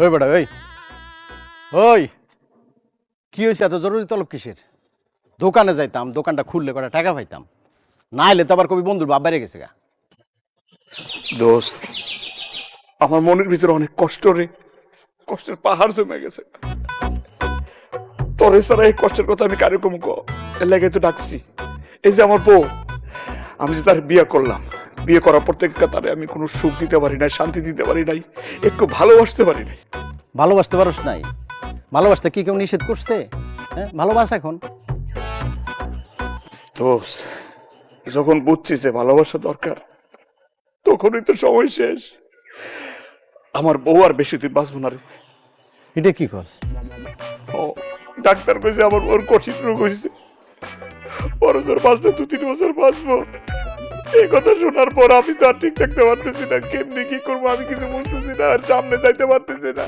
ওই বেটা ওই ওই কি হয়েছে, এত জরুরি তলব কিসের? দোকানে যাইতাম, দোকানটা খুললে কটা টাকা পাইতাম, না এলে তো আবার কবি বন্ধুর বাপ বাইরে গেছে গা। দোস্ত, আমার মনের ভিতরে অনেক কষ্ট রে, কষ্টের পাহাড় জমে গেছে। তোর ছাড়া এই কষ্টের কথা আমি কারে কম এর লাগে তো ডাকছি। এই যে আমার বউ, আমি যে তার বিয়ে করলাম, বিয়ে করার পর থেকে তারে আমি কোনো সুখ দিতে পারি নাই, শান্তি দিতে পারি নাই, একটু ভালোবাসতে পারি নাই। ভালোবাসতে পারস নাই? ভালোবাসতে কি কেউ নিষেধ করছে? হ্যাঁ, ভালোবাস এখন। দোস্ত, যখন বুঝছি যে ভালোবাসা দরকার, তখনই তো সময় শেষ। আমার বউ আর বেশি দিন বাঁচবো না রে। এটা কি কস? ও, ডাক্তার কইছে আমার ওর কঠিন রোগ হয়েছে, বড় জোর বাঁচলে 2-3 বছর বাঁচবো। এই কথা শোনার পর আমি তো আর ঠিক থাকতে পারতেছি না, কেমনি কি করবো আমি কিছু বুঝতেছি না, আর সামনে যাইতে পারতেছি না।